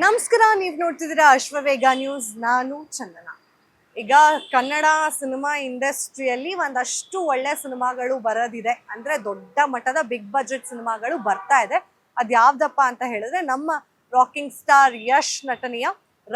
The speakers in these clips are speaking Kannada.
ನಮಸ್ಕಾರ, ನೀವು ನೋಡ್ತಿದ್ದೀರಾ ಅಶ್ವವೇಗ ನ್ಯೂಸ್. ನಾನು ಚಂದನ. ಈಗ ಕನ್ನಡ ಸಿನಿಮಾ ಇಂಡಸ್ಟ್ರಿಯಲ್ಲಿ ಒಂದಷ್ಟು ಒಳ್ಳೆ ಸಿನಿಮಾಗಳು ಬರೋದಿದೆ. ಅಂದ್ರೆ ದೊಡ್ಡ ಮಟ್ಟದ ಬಿಗ್ ಬಜೆಟ್ ಸಿನಿಮಾಗಳು ಬರ್ತಾ ಇದೆ. ಅದ್ಯಾವ್ದಪ್ಪ ಅಂತ ಹೇಳಿದ್ರೆ ನಮ್ಮ ರಾಕಿಂಗ್ ಸ್ಟಾರ್ ಯಶ್ ನಟನೆಯ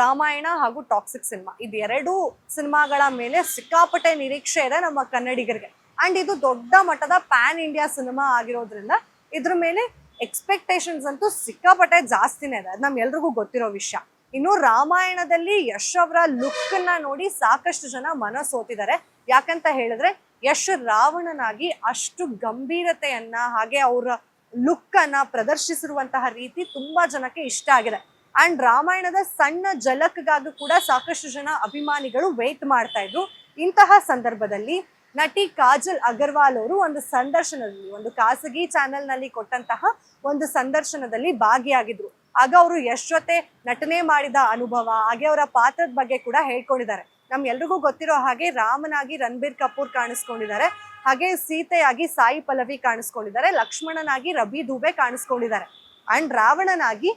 ರಾಮಾಯಣ ಹಾಗೂ ಟಾಕ್ಸಿಕ್ ಸಿನಿಮಾ. ಇದೆರಡೂ ಸಿನಿಮಾಗಳ ಮೇಲೆ ಸಿಕ್ಕಾಪಟ್ಟೆ ನಿರೀಕ್ಷೆ ಇದೆ ನಮ್ಮ ಕನ್ನಡಿಗರಿಗೆ. ಅಂಡ್ ಇದು ದೊಡ್ಡ ಮಟ್ಟದ ಪ್ಯಾನ್ ಇಂಡಿಯಾ ಸಿನಿಮಾ ಆಗಿರೋದ್ರಿಂದ ಇದ್ರ ಮೇಲೆ ಎಕ್ಸ್ಪೆಕ್ಟೇಷನ್ಸ್ ಅಂತೂ ಸಿಕ್ಕಾಪಟ್ಟೆ ಜಾಸ್ತಿನೇ ಇದೆ. ಅದು ನಮ್ಗೆಲ್ರಿಗೂ ಗೊತ್ತಿರೋ ವಿಷಯ. ಇನ್ನು ರಾಮಾಯಣದಲ್ಲಿ ಯಶ್ ಅವರ ಲುಕ್ ನ ನೋಡಿ ಸಾಕಷ್ಟು ಜನ ಮನಸೋತಿದ್ದಾರೆ. ಯಾಕಂತ ಹೇಳಿದ್ರೆ ಯಶ್ ರಾವಣನಾಗಿ ಅಷ್ಟು ಗಂಭೀರತೆಯನ್ನ ಹಾಗೆ ಅವರ ಲುಕ್ ಅನ್ನ ಪ್ರದರ್ಶಿಸಿರುವಂತಹ ರೀತಿ ತುಂಬಾ ಜನಕ್ಕೆ ಇಷ್ಟ ಆಗಿದೆ. ಅಂಡ್ ರಾಮಾಯಣದ ಸಣ್ಣ ಝಲಕ್ಗಾಗಿ ಕೂಡ ಸಾಕಷ್ಟು ಜನ ಅಭಿಮಾನಿಗಳು ವೇಟ್ ಮಾಡ್ತಾ ಇದ್ರು. ಇಂತಹ ಸಂದರ್ಭದಲ್ಲಿ ನಟಿ ಕಾಜಲ್ ಅಗರ್ವಾಲ್ ಅವರು ಒಂದು ಸಂದರ್ಶನದಲ್ಲಿ, ಒಂದು ಖಾಸಗಿ ಚಾನೆಲ್ ನಲ್ಲಿ ಕೊಟ್ಟಂತಹ ಒಂದು ಸಂದರ್ಶನದಲ್ಲಿ ಭಾಗಿಯಾಗಿದ್ರು. ಆಗ ಅವರು ಯಶ್ ಜೊತೆ ನಟನೆ ಮಾಡಿದ ಅನುಭವ ಹಾಗೆ ಅವರ ಪಾತ್ರದ ಬಗ್ಗೆ ಕೂಡ ಹೇಳ್ಕೊಂಡಿದ್ದಾರೆ. ನಮ್ಗೆಲ್ರಿಗೂ ಗೊತ್ತಿರೋ ಹಾಗೆ ರಾಮನಾಗಿ ರಣಬೀರ್ ಕಪೂರ್ ಕಾಣಿಸ್ಕೊಂಡಿದ್ದಾರೆ, ಹಾಗೆ ಸೀತೆಯಾಗಿ ಸಾಯಿ ಪಲ್ಲವಿ ಕಾಣಿಸ್ಕೊಂಡಿದ್ದಾರೆ, ಲಕ್ಷ್ಮಣನಾಗಿ ರಬಿ ದುಬೆ ಕಾಣಿಸ್ಕೊಂಡಿದ್ದಾರೆ, ಅಂಡ್ ರಾವಣನಾಗಿ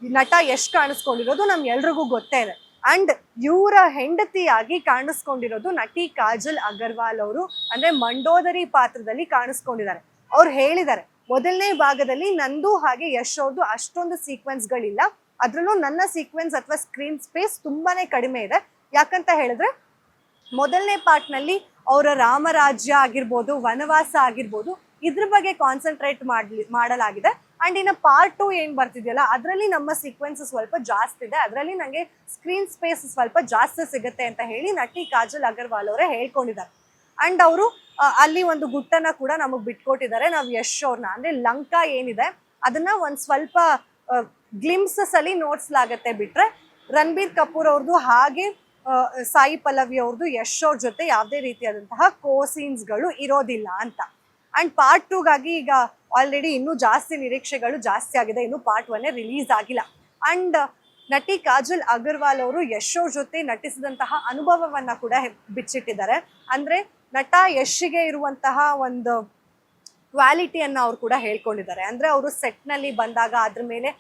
ನಟ ಯಶ್ ಕಾಣಿಸ್ಕೊಂಡಿರೋದು ನಮ್ಗೆಲ್ರಿಗೂ ಗೊತ್ತೇ ಇದೆ. ಅಂಡ್ ಇವರ ಹೆಂಡತಿಯಾಗಿ ಕಾಣಿಸ್ಕೊಂಡಿರೋದು ನಟಿ ಕಾಜಲ್ ಅಗರ್ವಾಲ್ ಅವರು. ಅಂದ್ರೆ ಮಂಡೋದರಿ ಪಾತ್ರದಲ್ಲಿ ಕಾಣಿಸ್ಕೊಂಡಿದ್ದಾರೆ. ಅವ್ರು ಹೇಳಿದ್ದಾರೆ, ಮೊದಲನೇ ಭಾಗದಲ್ಲಿ ನಂದು ಹಾಗೆ ಯಶ್ ಅವ್ರದ್ದು ಅಷ್ಟೊಂದು ಸೀಕ್ವೆನ್ಸ್ಗಳಿಲ್ಲ, ಅದ್ರಲ್ಲೂ ನನ್ನ ಸೀಕ್ವೆನ್ಸ್ ಅಥವಾ ಸ್ಕ್ರೀನ್ ಸ್ಪೇಸ್ ತುಂಬಾನೇ ಕಡಿಮೆ ಇದೆ. ಯಾಕಂತ ಹೇಳಿದ್ರೆ ಮೊದಲನೇ ಪಾರ್ಟ್ನಲ್ಲಿ ಅವರ ರಾಮರಾಜ್ಯ ಆಗಿರ್ಬೋದು, ವನವಾಸ ಆಗಿರ್ಬೋದು, ಇದ್ರ ಬಗ್ಗೆ ಕಾನ್ಸಂಟ್ರೇಟ್ ಮಾಡಲಾಗಿದೆ. ಅಂಡ್ ಇನ್ನು ಪಾರ್ಟ್ 2 ಏನ್ ಬರ್ತಿದೆಯಲ್ಲ ಅದರಲ್ಲಿ ನಮ್ಮ ಸೀಕ್ವೆನ್ಸ್ ಸ್ವಲ್ಪ ಜಾಸ್ತಿ ಇದೆ, ಅದರಲ್ಲಿ ನಂಗೆ ಸ್ಕ್ರೀನ್ ಸ್ಪೇಸ್ ಸ್ವಲ್ಪ ಜಾಸ್ತಿ ಸಿಗುತ್ತೆ ಅಂತ ಹೇಳಿ ನಟಿ ಕಾಜಲ್ ಅಗರ್ವಾಲ್ ಅವರೇ ಹೇಳ್ಕೊಂಡಿದ್ದಾರೆ. ಅಂಡ್ ಅವರು ಅಲ್ಲಿ ಒಂದು ಗುಟ್ಟನ್ನ ಕೂಡ ನಮಗ್ ಬಿಟ್ಕೊಟ್ಟಿದ್ದಾರೆ. ನಾವು ಯಶ್ ಅವ್ರನ್ನ, ಅಂದ್ರೆ ಲಂಕಾ ಏನಿದೆ ಅದನ್ನ ಒಂದ್ ಸ್ವಲ್ಪ ಗ್ಲಿಮ್ಸಸ್ ಅಲ್ಲಿ ನೋಡ್ಸಲಾಗತ್ತೆ. ಬಿಟ್ರೆ ರಣಬೀರ್ ಕಪೂರ್ ಅವ್ರದ್ದು ಹಾಗೆ ಸಾಯಿ ಪಲ್ಲವಿ ಅವ್ರದ್ದು ಯಶ್ ಅವ್ರ ಜೊತೆ ಯಾವುದೇ ರೀತಿಯಾದಂತಹ ಸೀನ್ಸ್ಗಳು ಇರೋದಿಲ್ಲ ಅಂತ. ಅಂಡ್ ಪಾರ್ಟ್ 2ಗಾಗಿ ಈಗ ಆಲ್ರೆಡಿ ಇನ್ನೂ ಜಾಸ್ತಿ ನಿರೀಕ್ಷೆಗಳು ಜಾಸ್ತಿ ಆಗಿದೆ. ಇನ್ನು ಪಾರ್ಟ್ 1 ರಿಲೀಸ್ ಆಗಿಲ್ಲ. ಅಂಡ್ ನಟಿ ಕಾಜಲ್ ಅಗರ್ವಾಲ್ ಅವರು ಯಶ್ ಅವ್ರ ಜೊತೆ ನಟಿಸಿದಂತಹ ಅನುಭವವನ್ನ ಕೂಡ ಬಿಚ್ಚಿಟ್ಟಿದ್ದಾರೆ. ಅಂದ್ರೆ ನಟ ಯಶ್ಗೆ ಇರುವಂತಹ ಒಂದು ಕ್ವಾಲಿಟಿಯನ್ನ ಅವ್ರು ಕೂಡ ಹೇಳ್ಕೊಂಡಿದ್ದಾರೆ. ಅಂದ್ರೆ ಅವರು ಸೆಟ್ ನಲ್ಲಿ ಬಂದಾಗ ಅದ್ರ ಮೇಲೆ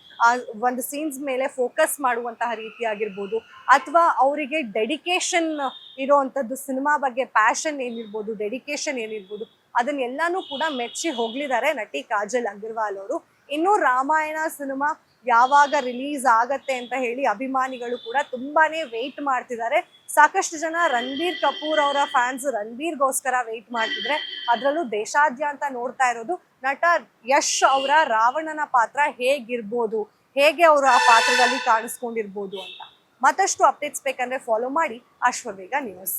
ಒಂದು ಸೀನ್ಸ್ ಮೇಲೆ ಫೋಕಸ್ ಮಾಡುವಂತಹ ರೀತಿ ಆಗಿರ್ಬೋದು, ಅಥವಾ ಅವರಿಗೆ ಡೆಡಿಕೇಶನ್ ಇರೋವಂಥದ್ದು, ಸಿನಿಮಾ ಬಗ್ಗೆ ಪ್ಯಾಷನ್ ಏನಿರ್ಬೋದು, ಡೆಡಿಕೇಶನ್ ಏನಿರ್ಬೋದು, ಅದನ್ನೆಲ್ಲಾನು ಕೂಡ ಮೆಚ್ಚಿ ಹೋಗ್ಲಿದ್ದಾರೆ ನಟಿ ಕಾಜಲ್ ಅಗರ್ವಾಲ್ ಅವರು. ಇನ್ನು ರಾಮಾಯಣ ಸಿನಿಮಾ ಯಾವಾಗ ರಿಲೀಸ್ ಆಗತ್ತೆ ಅಂತ ಹೇಳಿ ಅಭಿಮಾನಿಗಳು ಕೂಡ ತುಂಬಾನೇ ವೇಟ್ ಮಾಡ್ತಿದ್ದಾರೆ. ಸಾಕಷ್ಟು ಜನ ರಣಬೀರ್ ಕಪೂರ್ ಅವರ ಫ್ಯಾನ್ಸ್ ರಣಬೀರ್ಗೋಸ್ಕರ ವೇಟ್ ಮಾಡ್ತಿದ್ರೆ, ಅದರಲ್ಲೂ ದೇಶಾದ್ಯಂತ ನೋಡ್ತಾ ಇರೋದು ನಟ ಯಶ್ ಅವರ ರಾವಣನ ಪಾತ್ರ ಹೇಗಿರ್ಬೋದು, ಹೇಗೆ ಅವರು ಆ ಪಾತ್ರದಲ್ಲಿ ಕಾಣಿಸ್ಕೊಂಡಿರ್ಬೋದು ಅಂತ. ಮತ್ತಷ್ಟು ಅಪ್ಡೇಟ್ಸ್ ಬೇಕಂದ್ರೆ ಫಾಲೋ ಮಾಡಿ ಅಶ್ವವೇಗ ನ್ಯೂಸ್.